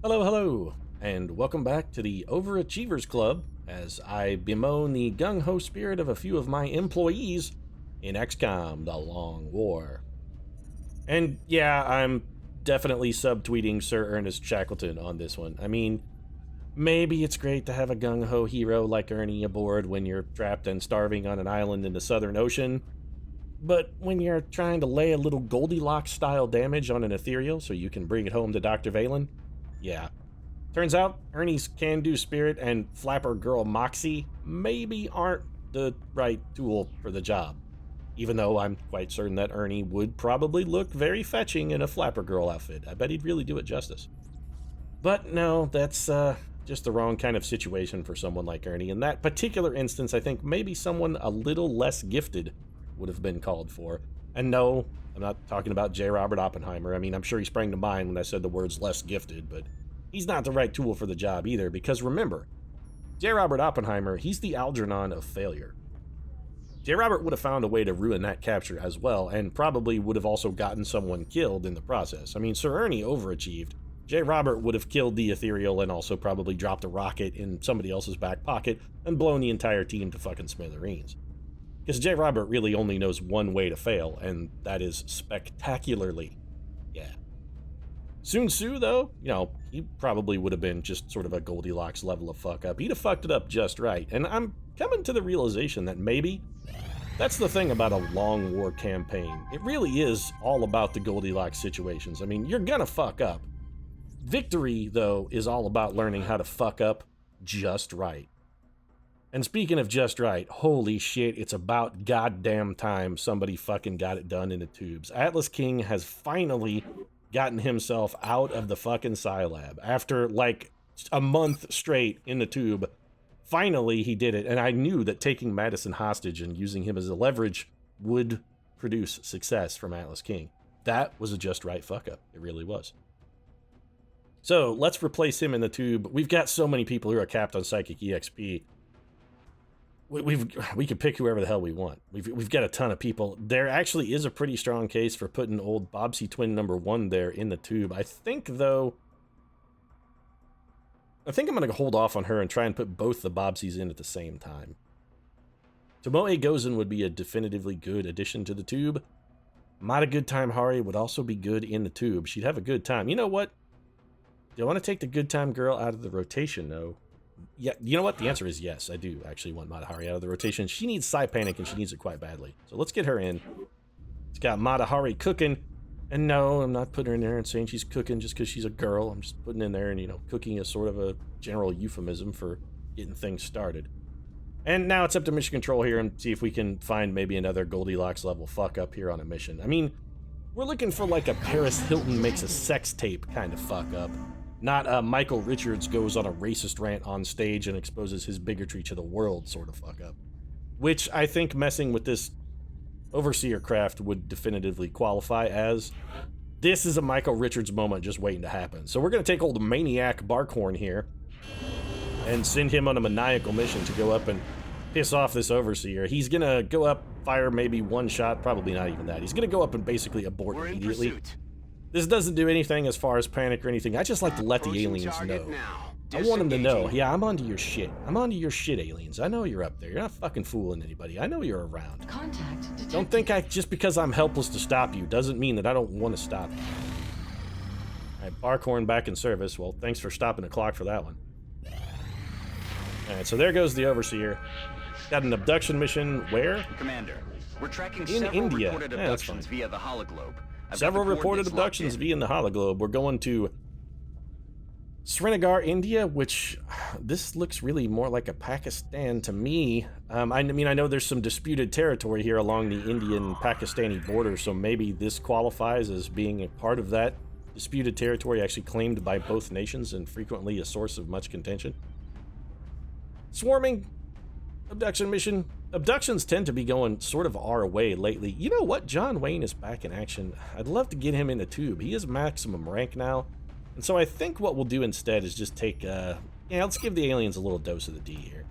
Hello, hello, and welcome back to the Overachievers Club as I bemoan the gung-ho spirit of a few of my employees in XCOM, The Long War. And yeah, I'm definitely subtweeting Sir Ernest Shackleton on this one. I mean, maybe it's great to have a gung-ho hero like Ernie aboard when you're trapped and starving on an island in the Southern Ocean, but when you're trying to lay a little Goldilocks-style damage on an ethereal so you can bring it home to Dr. Valen, yeah. Turns out Ernie's can-do spirit and flapper girl Moxie maybe aren't the right tool for the job. Even though I'm quite certain that Ernie would probably look very fetching in a flapper girl outfit. I bet he'd really do it justice. But no, that's just the wrong kind of situation for someone like Ernie. In that particular instance, I think maybe someone a little less gifted would have been called for. And no, I'm not talking about J. Robert Oppenheimer. I mean, I'm sure he sprang to mind when I said the words less gifted, but he's not the right tool for the job either, because remember, J. Robert Oppenheimer, he's the Algernon of failure. J. Robert would have found a way to ruin that capture as well, and probably would have also gotten someone killed in the process. I mean, Sir Ernie overachieved. J. Robert would have killed the ethereal and also probably dropped a rocket in somebody else's back pocket and blown the entire team to fucking smithereens. Because J. Robert really only knows one way to fail, and that is spectacularly. Yeah. Sun Tzu, though, you know, he probably would have been just sort of a Goldilocks level of fuck up. He'd have fucked it up just right. And I'm coming to the realization that maybe that's the thing about a long war campaign. It really is all about the Goldilocks situations. I mean, you're gonna fuck up. Victory, though, is all about learning how to fuck up just right. And speaking of just right, holy shit, it's about goddamn time somebody fucking got it done in the tubes. Atlas King has finally gotten himself out of the fucking Scilab. After like a month straight in the tube, finally he did it. And I knew that taking Madison hostage and using him as a leverage would produce success from Atlas King. That was a just right fuck up. It really was. So let's replace him in the tube. We've got so many people who are capped on Psychic EXP. We could pick whoever the hell we want. We've got a ton of people. There actually is a pretty strong case for putting old Bobsy Twin #1 there in the tube. I think, though, I'm going to hold off on her and try and put both the Bobsies in at the same time. Tomoe Gozen would be a definitively good addition to the tube. Mata Good Time Hari would also be good in the tube. She'd have a good time. You know what? Do I want to take the Good Time Girl out of the rotation, though? Yeah, you know what? The answer is yes. I do actually want Mata Hari out of the rotation. She needs Psy Panic, and she needs it quite badly. So let's get her in. It's got Mata Hari cooking. And no, I'm not putting her in there and saying she's cooking just because she's a girl. I'm just putting in there, and, you know, cooking is sort of a general euphemism for getting things started. And now it's up to mission control here and see if we can find maybe another Goldilocks level fuck up here on a mission. I mean, we're looking for like a Paris Hilton makes a sex tape kind of fuck up. Not Michael Richards goes on a racist rant on stage and exposes his bigotry to the world sort of fuck up. Which I think messing with this Overseer craft would definitively qualify as. This is a Michael Richards moment just waiting to happen. So we're going to take old Maniac Barkhorn here and send him on a maniacal mission to go up and piss off this Overseer. He's going to go up, fire maybe one shot, probably not even that. He's going to go up and basically abort immediately. This doesn't do anything as far as panic or anything. I just like to let the aliens know. I want them to know, yeah, I'm onto your shit. I'm onto your shit, aliens. I know you're up there. You're not fucking fooling anybody. I know you're around. Don't think just because I'm helpless to stop you doesn't mean that I don't want to stop you. Alright, Barkhorn back in service. Well, thanks for stopping the clock for that one. Alright, so there goes the Overseer. Got an abduction mission where? Commander, we're tracking in several India. reported Yeah, that's fine. abductions via the hologlobe. Several reported abductions via the hologlobe. We're going to Srinagar, India, which this looks really more like a Pakistan to me. I mean, I know there's some disputed territory here along the Indian-Pakistani border, so maybe this qualifies as being a part of that disputed territory actually claimed by both nations and frequently a source of much contention. Swarming abduction mission. Abductions tend to be going sort of our way lately. You know what? John Wayne is back in action. I'd love to get him in the tube. He is maximum rank now. And so I think what we'll do instead is just take, let's give the aliens a little dose of the D here.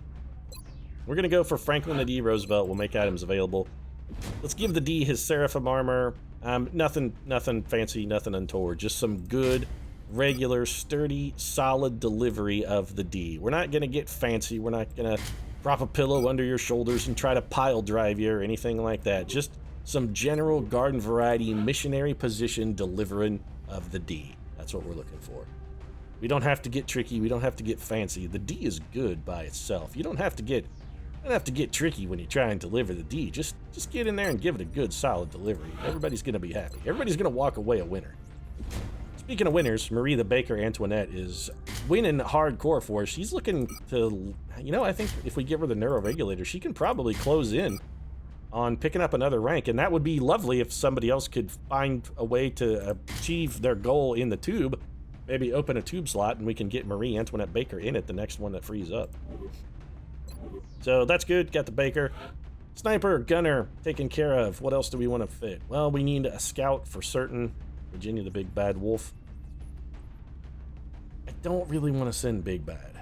We're going to go for Franklin the D. Roosevelt. We'll make items available. Let's give the D his Seraphim armor. Nothing fancy, nothing untoward. Just some good regular, sturdy, solid delivery of the D. We're not going to get fancy. We're not going to prop a pillow under your shoulders and try to pile drive you or anything like that. Just some general garden variety missionary position delivering of the D. That's what we're looking for. We don't have to get tricky. We don't have to get fancy. The D is good by itself. You don't have to get tricky when you try and deliver the D. Just get in there and give it a good, solid delivery. Everybody's going to be happy. Everybody's going to walk away a winner. Speaking of winners, Marie the Baker Antoinette is winning hardcore for us. She's looking to, I think if we give her the neuroregulator, she can probably close in on picking up another rank, and that would be lovely if somebody else could find a way to achieve their goal in the tube. Maybe open a tube slot and we can get Marie Antoinette Baker in it, the next one that frees up. So that's good. Got the Baker. Sniper, gunner, taken care of. What else do we want to fit? Well, we need a scout for certain. Virginia the Big Bad Wolf. I don't really want to send Big Bad.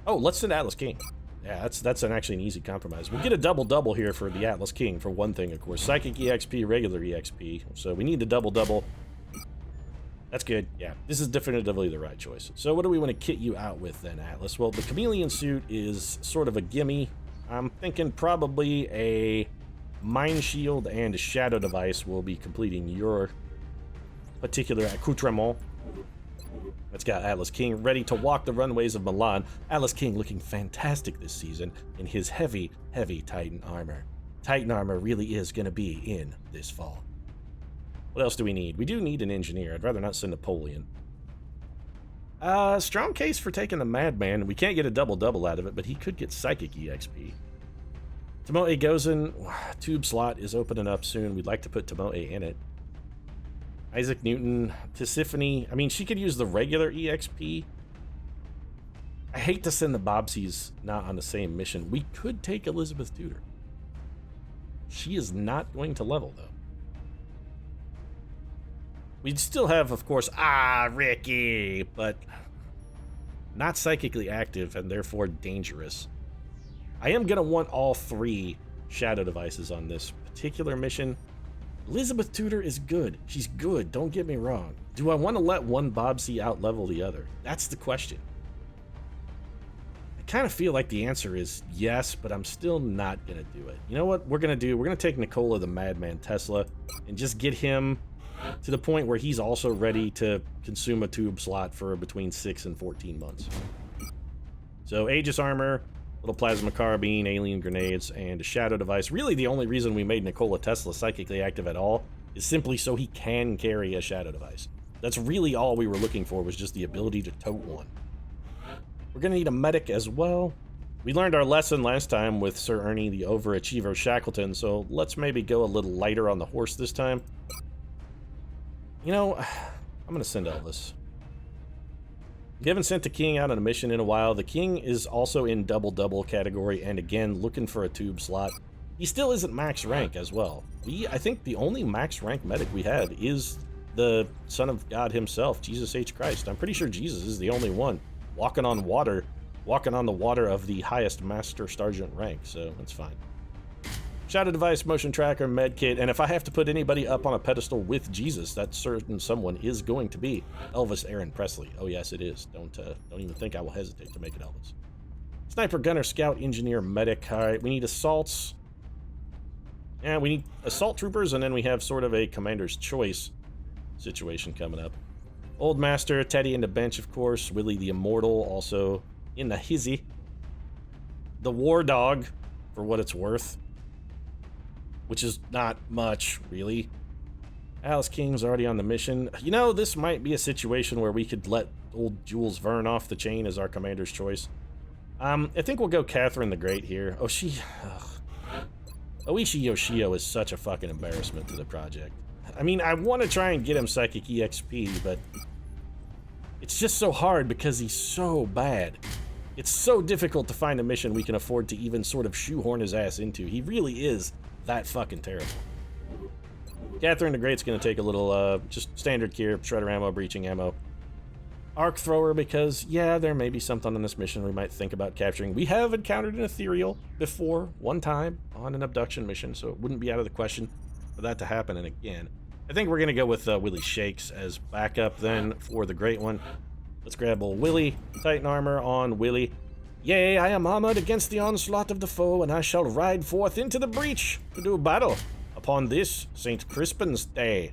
Oh, let's send Atlas King. Yeah, that's actually an easy compromise. We'll get a double-double here for the Atlas King, for one thing, of course. Psychic EXP, regular EXP. So we need the double-double. That's good. Yeah, this is definitively the right choice. So what do we want to kit you out with then, Atlas? Well, the chameleon suit is sort of a gimme. I'm thinking probably a mind shield and a shadow device will be completing your particular accoutrement. Let's got Atlas King ready to walk the runways of Milan. Atlas King looking fantastic this season in his heavy, heavy Titan armor. Titan armor really is going to be in this fall. What else do we need? We do need an engineer. I'd rather not send Napoleon. Strong case for taking the Madman. We can't get a double-double out of it, but he could get Psychic EXP. Tomoe Gozen, tube slot is opening up soon. We'd like to put Tomoe in it. Isaac Newton, Tisiphone. I mean, she could use the regular EXP. I hate to send the Bobsies not on the same mission. We could take Elizabeth Tudor. She is not going to level, though. We'd still have, of course, Ricky, but not psychically active and therefore dangerous. I am going to want all three shadow devices on this particular mission. Elizabeth Tudor is good. She's good, don't get me wrong. Do I want to let one Bobsy out-level the other? That's the question. I kind of feel like the answer is yes, but I'm still not going to do it. You know what we're going to do? We're going to take Nikola the Madman Tesla and just get him to the point where he's also ready to consume a tube slot for between 6 and 14 months. So Aegis armor, little plasma carbine, alien grenades, and a shadow device. Really the only reason we made Nikola Tesla psychically active at all is simply so he can carry a shadow device. That's really all we were looking for, was just the ability to tote one. We're gonna need a medic as well. We learned our lesson last time with Sir Ernie the Overachiever Shackleton, so let's maybe go a little lighter on the horse this time. You know, I'm going to send Elvis. We haven't sent the King out on a mission in a while. The King is also in double-double category, and again, looking for a tube slot. He still isn't max rank as well. I think the only max rank medic we have is the Son of God himself, Jesus H. Christ. I'm pretty sure Jesus is the only one walking on the water of the highest Master Sergeant rank, so that's fine. Shadow device, motion tracker, med kit, and if I have to put anybody up on a pedestal with Jesus, that certain someone is going to be Elvis Aaron Presley. Oh yes, it is. Don't even think I will hesitate to make it Elvis. Sniper, gunner, scout, engineer, medic. All right, we need assaults. Yeah, we need assault troopers, and then we have sort of a commander's choice situation coming up. Old Master, Teddy in the bench, of course. Willie the Immortal, also in the hizzy. The War Dog, for what it's worth. Which is not much, really. Alice King's already on the mission. You know, this might be a situation where we could let old Jules Verne off the chain as our commander's choice. I think we'll go Catherine the Great here. Oishi Yoshio is such a fucking embarrassment to the project. I mean, I want to try and get him Psychic EXP, but it's just so hard because he's so bad. It's so difficult to find a mission we can afford to even sort of shoehorn his ass into. He really is that fucking terrible. Catherine the Great's gonna take a little, just standard gear, shredder ammo, breaching ammo. Arc thrower, because, yeah, there may be something on this mission we might think about capturing. We have encountered an ethereal before, one time, on an abduction mission, so it wouldn't be out of the question for that to happen, and again. I think we're going to go with Willie Shakes as backup then for the Great One. Let's grab old Willie. Titan armor on Willie. Yea, I am armored against the onslaught of the foe, and I shall ride forth into the breach to do battle upon this St. Crispin's Day.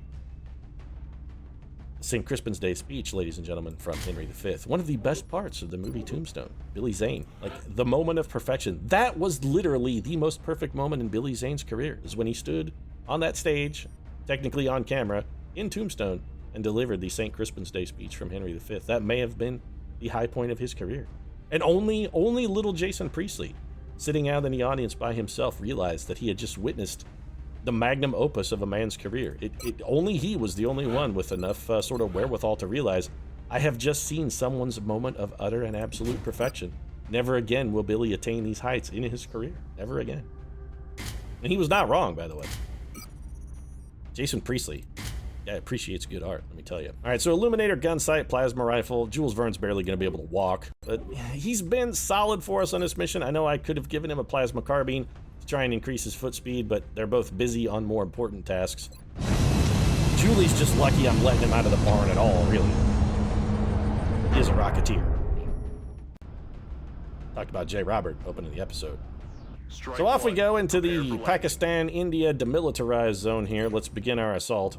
St. Crispin's Day speech, ladies and gentlemen, from Henry V. One of the best parts of the movie Tombstone. Billy Zane. Like, the moment of perfection. That was literally the most perfect moment in Billy Zane's career, is when he stood on that stage, technically on camera, in Tombstone, and delivered the St. Crispin's Day speech from Henry V. That may have been the high point of his career. And only little Jason Priestley, sitting out in the audience by himself, realized that he had just witnessed the magnum opus of a man's career. Only he was the only one with enough sort of wherewithal to realize, I have just seen someone's moment of utter and absolute perfection. Never again will Billy attain these heights in his career. Never again. And he was not wrong, by the way. Jason Priestley. Yeah, appreciates good art, let me tell you. All right, so Illuminator, gun sight, plasma rifle. Jules Verne's barely going to be able to walk, but he's been solid for us on this mission. I know I could have given him a plasma carbine to try and increase his foot speed, but they're both busy on more important tasks. Julie's just lucky I'm letting him out of the barn at all, really. He is a Rocketeer. Talked about J. Robert opening the episode. So off we go into the Pakistan-India demilitarized zone here. Let's begin our assault.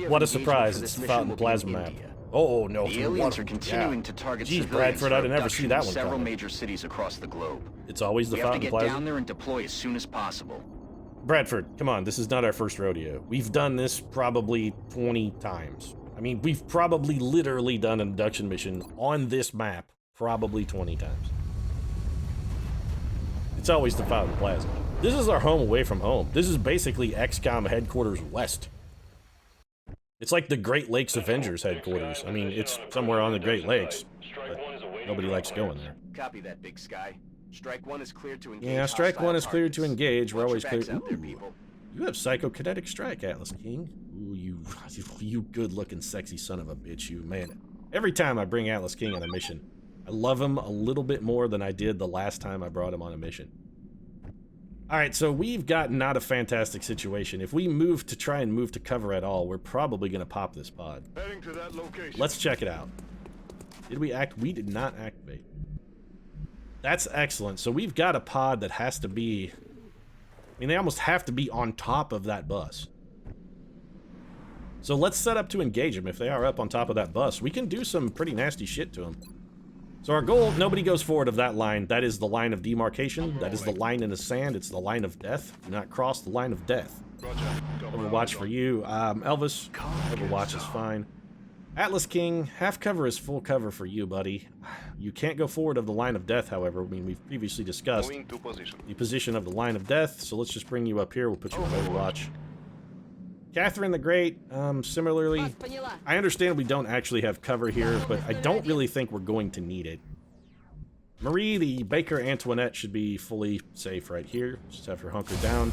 What a surprise, it's Fountain Plasma map. Oh no, the aliens are continuing to target civilians. Bradford, I'd never see that one several major cities across the globe. It's always the Fountain Plasma. We have to get down there and deploy as soon as possible. Bradford, come on, this is not our first rodeo. We've done this probably 20 times. I mean, we've probably literally done an induction mission on this map probably 20 times. It's always the Fountain Plasma. This is our home away from home. This is basically XCOM headquarters west. It's like the Great Lakes Avengers headquarters. I mean, it's somewhere on the Great Lakes, but nobody likes going there. Copy that, Big Sky. Strike 1 is cleared to engage. Yeah, Strike 1 is cleared to engage. We're always clear. Out there, people. You have psychokinetic strike, Atlas King. Ooh, you good-looking, sexy son of a bitch, you, man. Every time I bring Atlas King on a mission, I love him a little bit more than I did the last time I brought him on a mission. Alright, so we've got not a fantastic situation. If we try and move to cover at all, we're probably going to pop this pod. Heading to that location. Let's check it out. Did we act? We did not activate. That's excellent. So we've got a pod that has to be... I mean, they almost have to be on top of that bus. So let's set up to engage them. If they are up on top of that bus, we can do some pretty nasty shit to them. So our goal, nobody goes forward of that line. That is the line of demarcation. That is the line in the sand. It's the line of death. Do not cross the line of death. Overwatch for you. Elvis, Overwatch is fine. Atlas King, half cover is full cover for you, buddy. You can't go forward of the line of death, however. I mean, we've previously discussed the position of the line of death, so let's just bring you up here. We'll put you in Overwatch. Catherine the Great, similarly, I understand we don't actually have cover here, but I don't really think we're going to need it. Marie, the Baker Antoinette, should be fully safe right here. Just have her hunker down.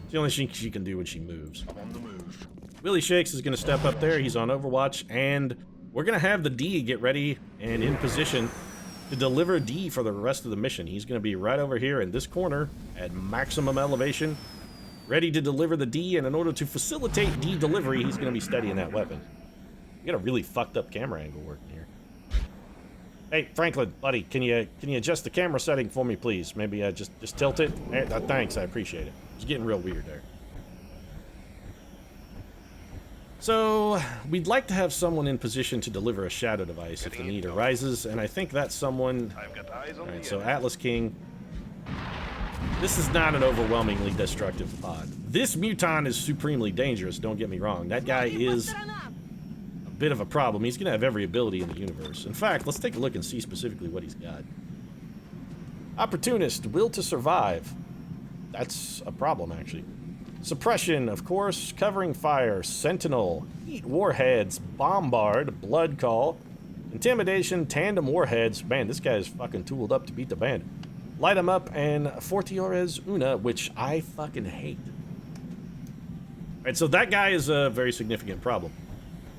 It's the only thing she can do when she moves. On the move. Willie Shakes is going to step up there. He's on Overwatch, and we're going to have the D get ready and in position to deliver D for the rest of the mission. He's going to be right over here in this corner at maximum elevation, ready to deliver the D, and in order to facilitate D delivery, he's going to be steadying that weapon. We got a really fucked up camera angle working here. Hey, Franklin, buddy, can you adjust the camera setting for me, please? Maybe just tilt it. Thanks, I appreciate it. It's getting real weird there. So, we'd like to have someone in position to deliver a shadow device if the need arises, and I think that's someone... Alright, so Atlas King... This is not an overwhelmingly destructive pod. This Muton is supremely dangerous, don't get me wrong. That guy is a bit of a problem. He's going to have every ability in the universe. In fact, let's take a look and see specifically what he's got. Opportunist, will to survive. That's a problem, actually. Suppression, of course, covering fire, sentinel, heat warheads, bombard, blood call, intimidation, tandem warheads. Man, this guy is fucking tooled up to beat the band. Light them up, and Fortiores Una, which I fucking hate. Alright, so that guy is a very significant problem.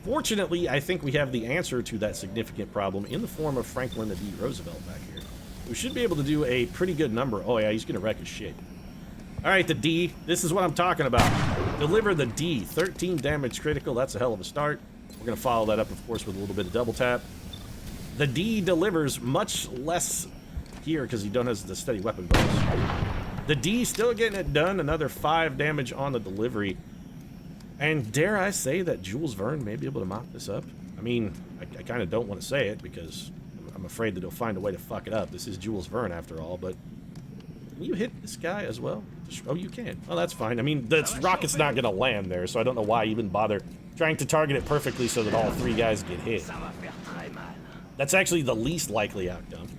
Fortunately, I think we have the answer to that significant problem in the form of Franklin D. Roosevelt back here, who should be able to do a pretty good number. Oh yeah, he's gonna wreck his shit. Alright, the D, this is what I'm talking about. Deliver the D. 13 damage critical. That's a hell of a start. We're going to follow that up, of course, with a little bit of double tap. The D delivers much less here because he don't have the steady weapon bonus. The D still getting it done. Another 5 damage on the delivery. And dare I say that Jules Verne may be able to mop this up? I mean, I kind of don't want to say it because I'm afraid that he'll find a way to fuck it up. This is Jules Verne after all, but can you hit this guy as well? Oh, you can. Oh, that's fine. I mean, the rocket's not going to land there, so I don't know why even bother trying to target it perfectly so that all 3 guys get hit. That's actually the least likely outcome.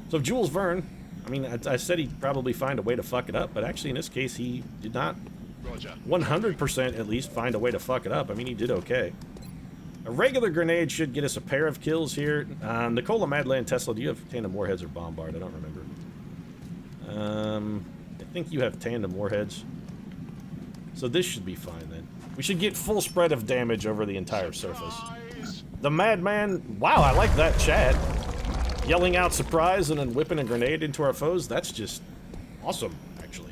So Jules Verne, I mean, I said he'd probably find a way to fuck it up, but actually in this case he did not 100% at least find a way to fuck it up. I mean, he did okay. A regular grenade should get us a pair of kills here. Nicola, Madland, Tesla, do you have tandem warheads or bombard? I don't remember. I think you have tandem warheads. So this should be fine then. We should get full spread of damage over the entire surface. The Madman, wow, I like that chat. Yelling out surprise and then whipping a grenade into our foes. That's just awesome, actually.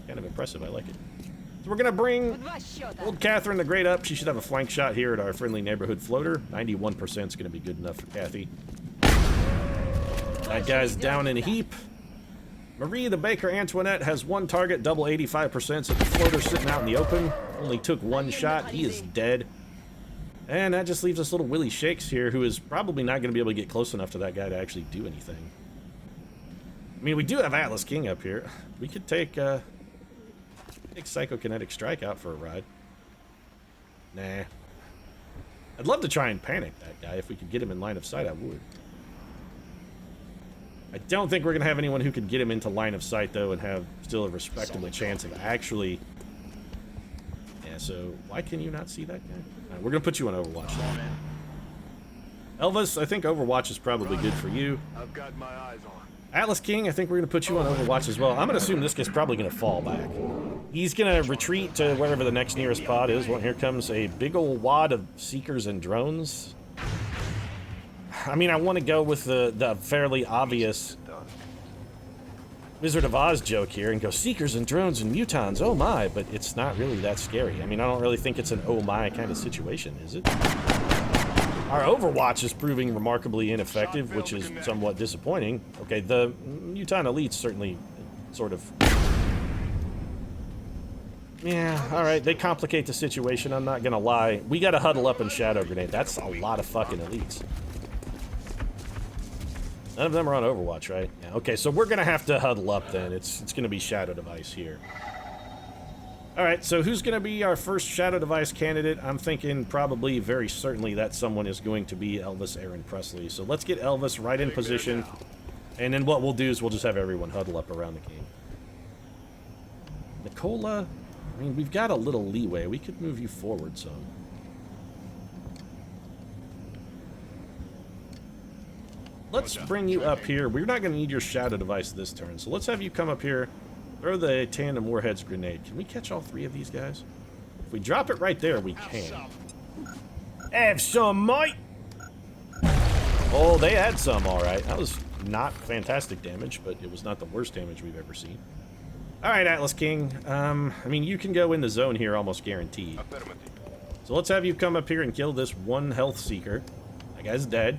Kind of impressive, I like it. So we're gonna bring old Catherine the Great up. She should have a flank shot here at our friendly neighborhood floater. 91% is gonna be good enough for Kathy. That guy's down in a heap. Marie the Baker Antoinette has 1 target, double 85%, so the floater's sitting out in the open. Only took 1 shot. He is dead. And that just leaves us little Willie Shakes here, who is probably not gonna be able to get close enough to that guy to actually do anything. I mean, we do have Atlas King up here. We could take Psychokinetic Strike out for a ride. Nah. I'd love to try and panic that guy. If we could get him in line of sight, I would. I don't think we're going to have anyone who could get him into line of sight, though, and have still a respectable chance of actually... Yeah, so why can you not see that guy? Right, we're going to put you on Overwatch, though. Elvis, I think Overwatch is probably good for you. I've got my eyes on. Atlas King, I think we're going to put you on Overwatch as well. I'm going to assume this guy's probably going to fall back. He's going to retreat to wherever the next nearest pod is. Well, here comes a big old wad of Seekers and drones. I mean, I want to go with the fairly obvious Wizard of Oz joke here and go Seekers and drones and mutons, oh my, but it's not really that scary. I mean, I don't really think it's an oh my kind of situation, is it? Our Overwatch is proving remarkably ineffective, which is somewhat disappointing. Okay, the Mutant Elites certainly sort of... Yeah, alright, they complicate the situation, I'm not gonna lie. We gotta huddle up and Shadow Grenade. That's a lot of fucking Elites. None of them are on Overwatch, right? Yeah, okay, so we're gonna have to huddle up then. It's gonna be Shadow Device here. Alright, so who's going to be our first Shadow Device candidate? I'm thinking probably, very certainly, that someone is going to be Elvis Aaron Presley. So let's get Elvis right in position, and then what we'll do is we'll just have everyone huddle up around the king. Nicola, I mean, we've got a little leeway. We could move you forward some. Let's bring you up here. We're not going to need your Shadow Device this turn, so let's have you come up here. Throw the Tandem Warheads grenade. Can we catch all 3 of these guys? If we drop it right there, we can. Have some, mate! Oh, they had some, alright. That was not fantastic damage, but it was not the worst damage we've ever seen. Alright, Atlas King. I mean, you can go in the zone here almost guaranteed. So let's have you come up here and kill this 1 health seeker. That guy's dead.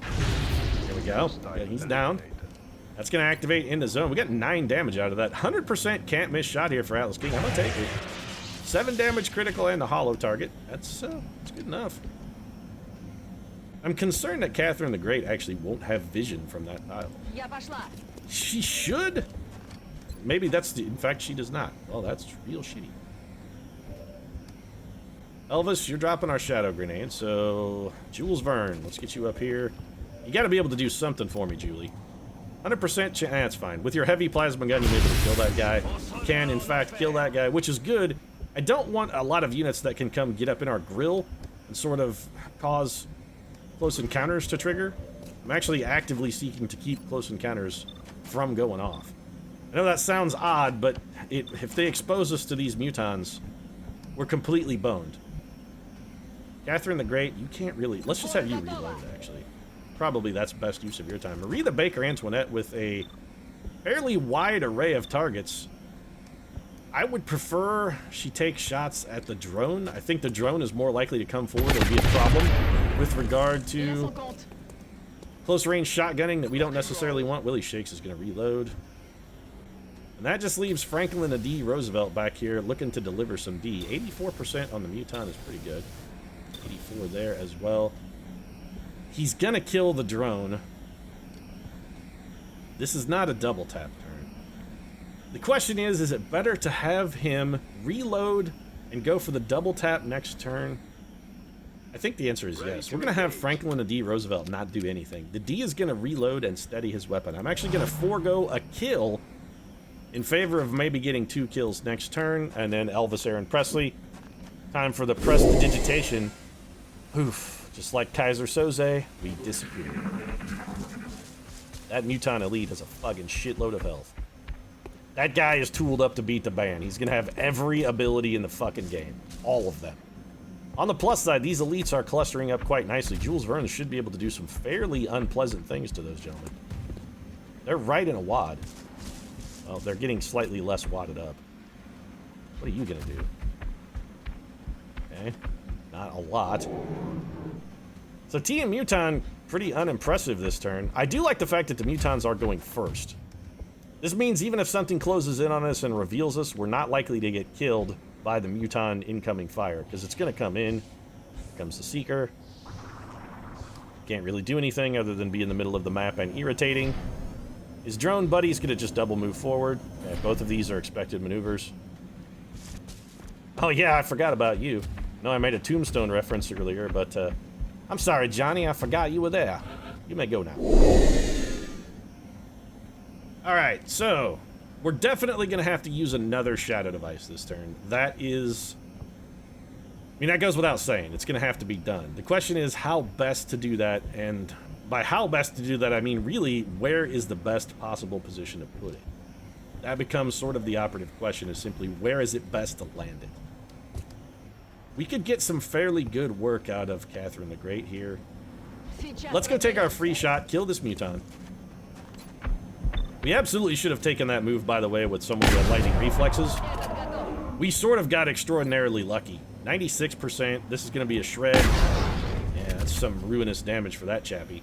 Here we go. Yeah, he's down. That's going to activate in the zone. We got 9 damage out of that. 100% can't miss shot here for Atlas King. I'm going to take it. 7 damage critical and a hollow target. That's good enough. I'm concerned that Catherine the Great actually won't have vision from that tile. She should. Maybe that's the... In fact, she does not. Well, that's real shitty. Elvis, you're dropping our Shadow Grenade, so... Jules Verne, let's get you up here. You got to be able to do something for me, Julie. 100% chance, that's fine. With your heavy plasma gun, you'll be able to kill that guy. You can, in fact, kill that guy, which is good. I don't want a lot of units that can come get up in our grill and sort of cause close encounters to trigger. I'm actually actively seeking to keep close encounters from going off. I know that sounds odd, but if they expose us to these mutons, we're completely boned. Catherine the Great, you can't really... Let's just have you reload, actually. Probably that's best use of your time. Marie the Baker Antoinette with a fairly wide array of targets. I would prefer she takes shots at the drone. I think the drone is more likely to come forward and be a problem with regard to close range shotgunning that we don't necessarily want. Willie Shakes is going to reload. And that just leaves Franklin a D. Roosevelt back here looking to deliver some D. 84% on the Muton is pretty good. 84 there as well. He's going to kill the drone. This is not a double tap turn. The question is it better to have him reload and go for the double tap next turn? I think the answer is yes. We're going to have Franklin a D. Roosevelt not do anything. The D is going to reload and steady his weapon. I'm actually going to forego a kill in favor of maybe getting 2 kills next turn, and then Elvis Aaron Presley. Time for the prestidigitation. Oof. Just like Kaiser Soze, we disappear. That Muton Elite has a fucking shitload of health. That guy is tooled up to beat the band. He's gonna have every ability in the fucking game. All of them. On the plus side, these elites are clustering up quite nicely. Jules Verne should be able to do some fairly unpleasant things to those gentlemen. They're right in a wad. Well, they're getting slightly less wadded up. What are you gonna do? Okay, not a lot. So Team Muton, pretty unimpressive this turn. I do like the fact that the Mutons are going first. This means even if something closes in on us and reveals us, we're not likely to get killed by the Muton incoming fire, because it's gonna come in. Here comes the Seeker. Can't really do anything other than be in the middle of the map and irritating. His drone buddy's gonna just double move forward. Okay, both of these are expected maneuvers. Oh yeah, I forgot about you. No, I made a Tombstone reference earlier, but I'm sorry, Johnny, I forgot you were there. You may go now. Alright, so we're definitely gonna have to use another shadow device this turn. That is... I mean, that goes without saying. It's gonna have to be done. The question is how best to do that, and by how best to do that, I mean really, where is the best possible position to put it? That becomes sort of the operative question, is simply where is it best to land it? We could get some fairly good work out of Catherine the Great here. Let's go take our free shot, kill this Muton. We absolutely should have taken that move, by the way, with someone who had lightning reflexes. We sort of got extraordinarily lucky. 96%, this is going to be a shred. Yeah, that's some ruinous damage for that chappie.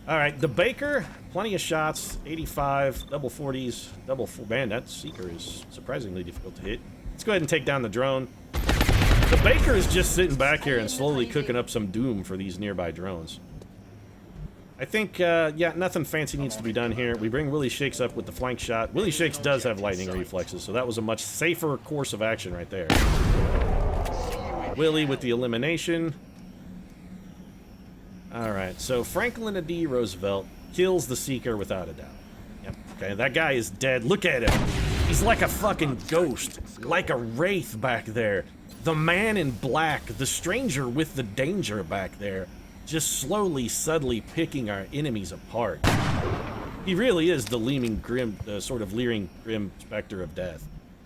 Alright, the Baker, plenty of shots, 85, double 40s, double... Man, that Seeker is surprisingly difficult to hit. Let's go ahead and take down the drone. The Baker is just sitting back here and slowly cooking up some doom for these nearby drones. I think, yeah, nothing fancy needs to be done here. We bring Willie Shakes up with the flank shot. Willie Shakes does have lightning reflexes, so that was a much safer course of action right there. Willie with the elimination. Alright, so Franklin D. Roosevelt kills the Seeker without a doubt. Yep, okay, that guy is dead. Look at him. He's like a fucking ghost, like a wraith back there. The man in black, the stranger with the danger back there, just slowly, subtly picking our enemies apart. He really is the leering, grim, sort of leering, grim specter of death.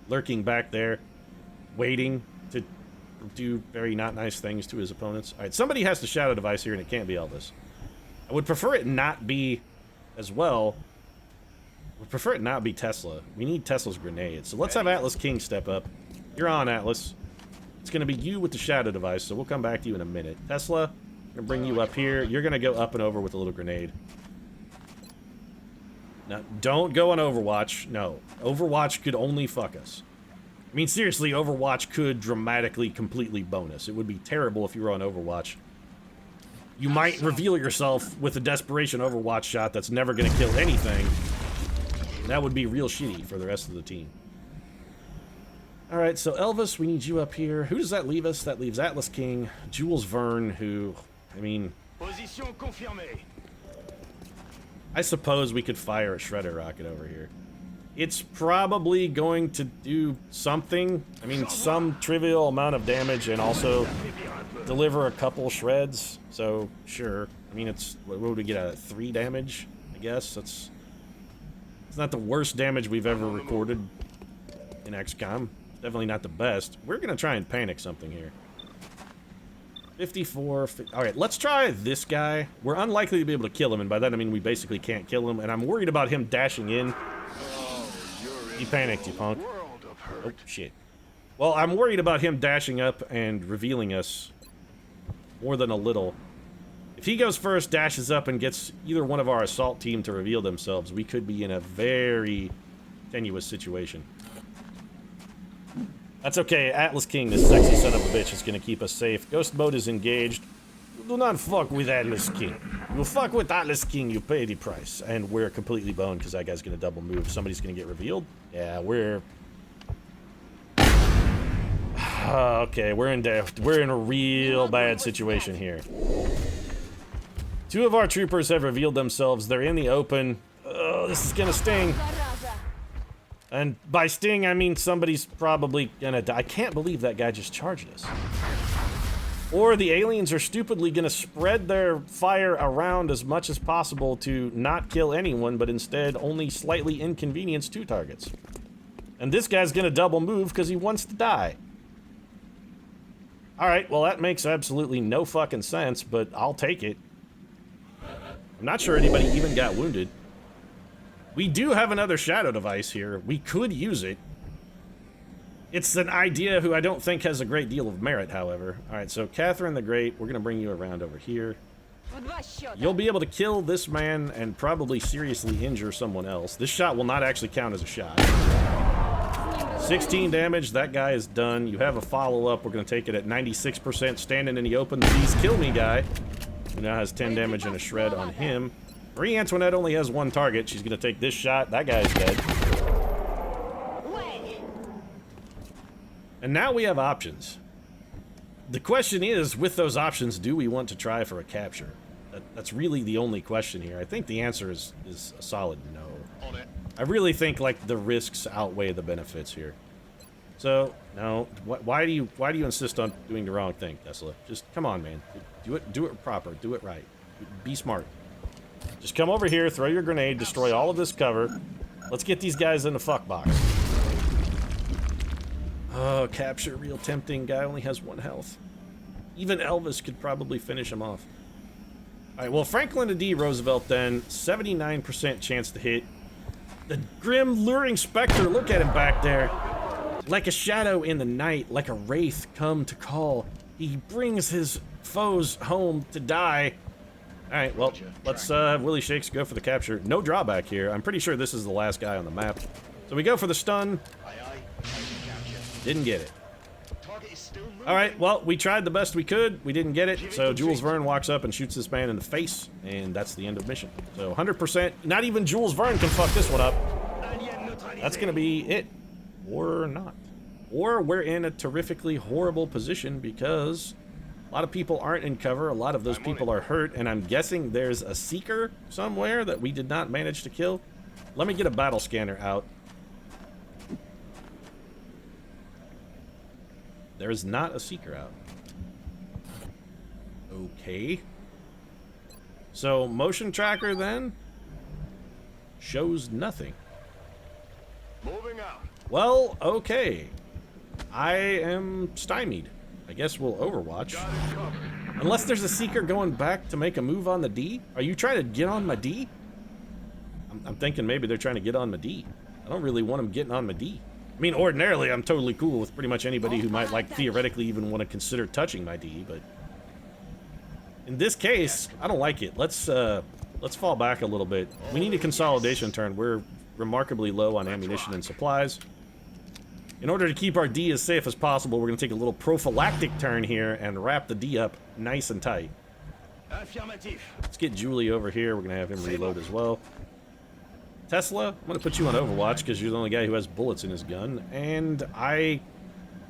Lurking back there, waiting to do very not nice things to his opponents. Alright, somebody has to shadow device here, and it can't be Elvis. I would prefer it not be, as well, I would prefer it not be Tesla. We need Tesla's grenade. So let's have Atlas King step up. You're on, Atlas. It's going to be you with the shadow device, so we'll come back to you in a minute. Tesla, I'm going to bring you up here. You're going to go up and over with a little grenade. Now, don't go on Overwatch. No. Overwatch could only fuck us. I mean, seriously, Overwatch could dramatically, completely bone us. It would be terrible if you were on Overwatch. You might reveal yourself with a desperation Overwatch shot that's never going to kill anything. That would be real shitty for the rest of the team. Alright, so Elvis, we need you up here. Who does that leave us? That leaves Atlas King, Jules Verne, who, I mean... Position confirmée. I suppose we could fire a shredder rocket over here. It's probably going to do something. I mean, some trivial amount of damage and also deliver a couple shreds. So, sure. I mean, it's... What would we get out of 3 damage? I guess. It's not the worst damage we've ever recorded in XCOM. Definitely not the best. We're going to try and panic something here. 54. Alright, let's try this guy. We're unlikely to be able to kill him, and by that I mean we basically can't kill him, and I'm worried about him dashing in. He panicked, you punk. Oh, shit. Well, I'm worried about him dashing up and revealing us more than a little. If he goes first, dashes up, and gets either one of our assault team to reveal themselves, we could be in a very tenuous situation. That's okay. Atlas King, this sexy son of a bitch, is going to keep us safe. Ghost mode is engaged. Do not fuck with Atlas King. You fuck with Atlas King, you pay the price. And we're completely boned because that guy's going to double move. Somebody's going to get revealed. Yeah, we're... okay, we're in a real bad situation here. Two of our troopers have revealed themselves. They're in the open. Oh, this is gonna sting. And by sting, I mean somebody's probably gonna die. I can't believe that guy just charged us. Or the aliens are stupidly gonna spread their fire around as much as possible to not kill anyone, but instead only slightly inconvenience two targets. And this guy's gonna double move because he wants to die. Alright, well that makes absolutely no fucking sense, but I'll take it. I'm not sure anybody even got wounded. We do have another shadow device here. We could use it. It's an idea who I don't think has a great deal of merit, however. Alright, so Catherine the Great, we're gonna bring you around over here. You'll be able to kill this man and probably seriously injure someone else. This shot will not actually count as a shot. 16 damage, that guy is done. You have a follow-up. We're gonna take it at 96%, standing in the open. Please kill me, guy. Who now has 10 damage and a shred on him. Marie Antoinette only has one target. She's gonna take this shot. That guy's dead. And now we have options. The question is, with those options, do we want to try for a capture? That's really the only question here. I think the answer is a solid no. I really think like the risks outweigh the benefits here. So no, why do you insist on doing the wrong thing, Tesla? Just come on, man. Do it proper. Do it right. Be smart. Just come over here, throw your grenade, destroy all of this cover. Let's get these guys in the fuck box. Oh, capture, real tempting. Guy only has 1 health. Even Elvis could probably finish him off. All right, well, Franklin D. Roosevelt then, 79% chance to hit. The grim, luring specter, look at him back there. Like a shadow in the night, like a wraith come to call. He brings his foes home to die. All right, well, let's have Willie Shakes go for the capture. No drawback here. I'm pretty sure this is the last guy on the map. So we go for the stun. Didn't get it. All right, well, we tried the best we could. We didn't get it. So Jules Verne walks up and shoots this man in the face, and that's the end of mission. So 100%, not even Jules Verne can fuck this one up. That's going to be it. Or not. Or we're in a terrifically horrible position because a lot of people aren't in cover. A lot of those people are hurt, and I'm guessing there's a seeker somewhere that we did not manage to kill. Let me get a battle scanner out. There is not a seeker out. Okay. So, motion tracker then shows nothing. Moving out. Well, okay. I am stymied. I guess we'll Overwatch. Unless there's a seeker going back to make a move on the D? Are you trying to get on my D? I'm thinking maybe they're trying to get on my D. I don't really want them getting on my D. I mean, ordinarily, I'm totally cool with pretty much anybody who might, like, theoretically even want to consider touching my D, but in this case, I don't like it. Let's fall back a little bit. We need a consolidation turn. We're remarkably low on ammunition and supplies. In order to keep our D as safe as possible, we're going to take a little prophylactic turn here and wrap the D up nice and tight. Let's get Julie over here. We're going to have him reload as well. Tesla, I'm going to put you on Overwatch because you're the only guy who has bullets in his gun. And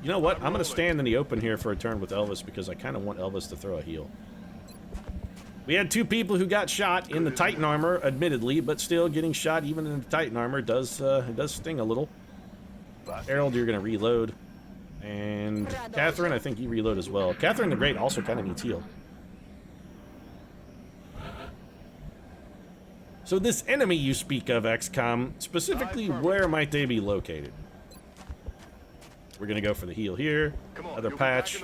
you know what? I'm going to stand in the open here for a turn with Elvis because I kind of want Elvis to throw a heal. We had 2 people who got shot in the Titan armor, admittedly, but still getting shot even in the Titan armor does sting a little. Harold, you're going to reload. And Catherine, I think you reload as well. Catherine the Great also kind of needs heal. So this enemy you speak of, XCOM, specifically where might they be located? We're gonna go for the heal here. Another patch.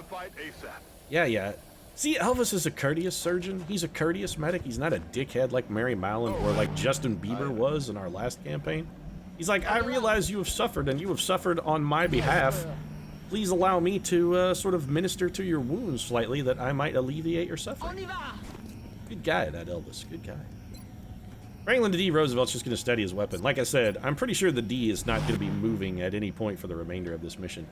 Yeah. See, Elvis is a courteous surgeon. He's a courteous medic. He's not a dickhead like Mary Mallon or like Justin Bieber was in our last campaign. He's like, I realize you have suffered, and you have suffered on my behalf. Please allow me to sort of minister to your wounds slightly that I might alleviate your suffering. Good guy, that Elvis. Good guy. Franklin D. Roosevelt's just going to steady his weapon. Like I said, I'm pretty sure the D is not going to be moving at any point for the remainder of this mission.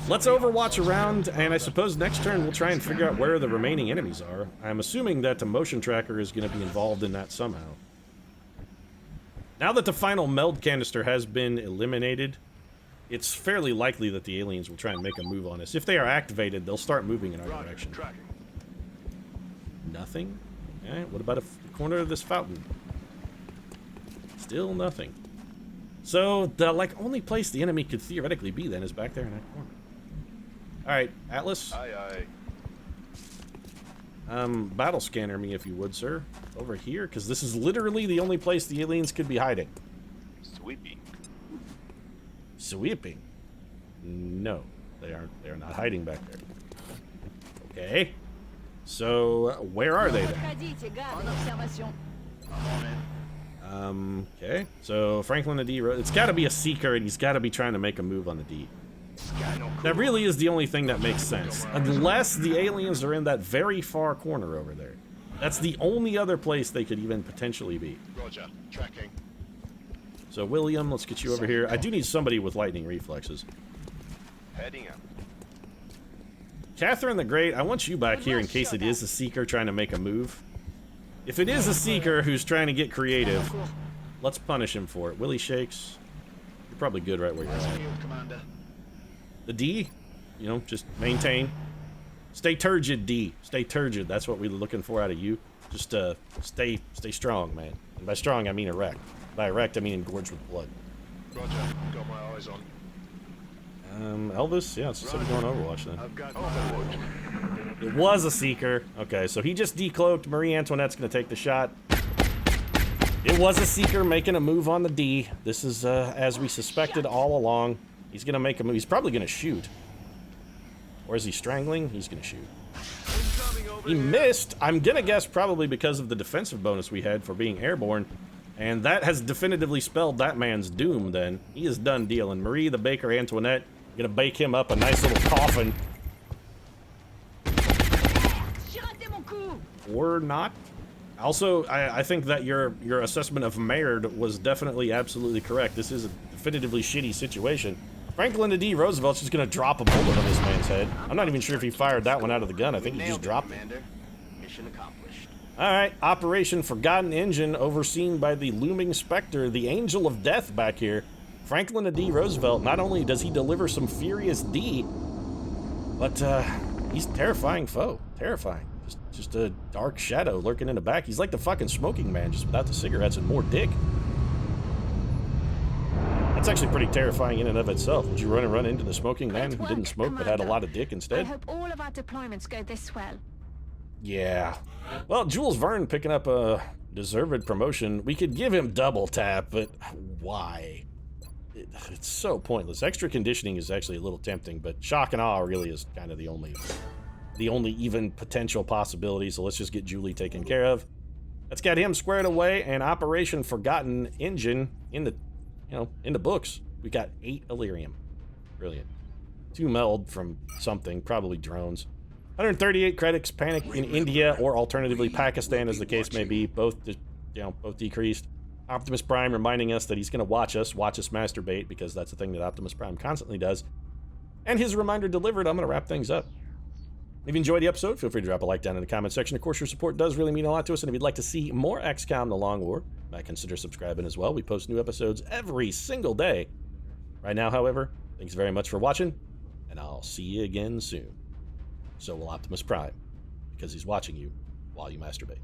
Let's overwatch around, and I suppose next turn we'll try and figure out where the remaining enemies are. I'm assuming that the motion tracker is going to be involved in that somehow. Now that the final meld canister has been eliminated, it's fairly likely that the aliens will try and make a move on us. If they are activated, they'll start moving in our direction. Nothing? Okay, what about the corner of this fountain? Still nothing. So, the, only place the enemy could theoretically be, then, is back there in that corner. Alright, Atlas. Aye, aye. Battle scanner me, if you would, sir. Over here, because this is literally the only place the aliens could be hiding. Sweeping. Sweeping? No, they aren't. They're not hiding back there. Okay. So, where are they then? Okay. So, Franklin and D. It's got to be a seeker, and he's got to be trying to make a move on the D. That really is the only thing that makes sense. Unless the aliens are in that very far corner over there. That's the only other place they could even potentially be. Roger. Tracking. So, William, let's get you over here. I do need somebody with lightning reflexes. Heading up. Catherine the Great, I want you back here in case it is a seeker trying to make a move. If it is a seeker who's trying to get creative, let's punish him for it. Willie Shakes, you're probably good right where you're at. The D, you know, just maintain. Stay turgid, D. Stay turgid. That's what we're looking for out of you. Just stay strong, man. And by strong, I mean erect. By erect, I mean engorged with blood. Roger. Got my eyes on. Elvis? Yeah, let's just going Overwatch then. I've got Overwatch. It was a seeker. Okay, so he just decloaked. Marie Antoinette's gonna take the shot. It was a seeker making a move on the D. This is, as we suspected all along. He's gonna make a move. He's probably gonna shoot. Or is he strangling? He's gonna shoot. He missed. I'm gonna guess probably because of the defensive bonus we had for being airborne. And that has definitively spelled that man's doom then. He is done dealing. Marie the Baker Antoinette, gonna bake him up a nice little coffin. Or not. Also, I think that your assessment of Maynard was definitely absolutely correct. This is a definitively shitty situation. Franklin D. Roosevelt's just gonna drop a bullet on this man's head. I'm not even sure if he fired that one out of the gun. I think he just dropped it. Mission accomplished. Alright, Operation Forgotten Engine, overseen by the looming specter, the Angel of Death back here. Franklin D. Roosevelt, not only does he deliver some furious D, but he's a terrifying foe. Terrifying. Just a dark shadow lurking in the back. He's like the fucking smoking man, just without the cigarettes and more dick. That's actually pretty terrifying in and of itself. Would you run into the smoking man who didn't smoke but had a lot of dick instead? I hope all of our deployments go this well. Yeah. Well, Jules Verne picking up a deserved promotion. We could give him double tap, but why? It's so pointless. Extra conditioning is actually a little tempting, but shock and awe really is kind of the only even potential possibility. So let's just get Julie taken care of. Let's get him squared away, and Operation Forgotten Engine in the books. We got 8 Illyrium. Brilliant. 2 meld from something, probably drones. 138 credits, panic in India, or alternatively Pakistan, as the case may be. Both decreased. Optimus Prime reminding us that he's going to watch us masturbate, because that's the thing that Optimus Prime constantly does. And his reminder delivered. I'm going to wrap things up. If you enjoyed the episode, feel free to drop a like down in the comment section. Of course, your support does really mean a lot to us, and if you'd like to see more XCOM The Long War, might consider subscribing as well. We post new episodes every single day. Right now, however, thanks very much for watching, and I'll see you again soon. So will Optimus Prime, because he's watching you while you masturbate.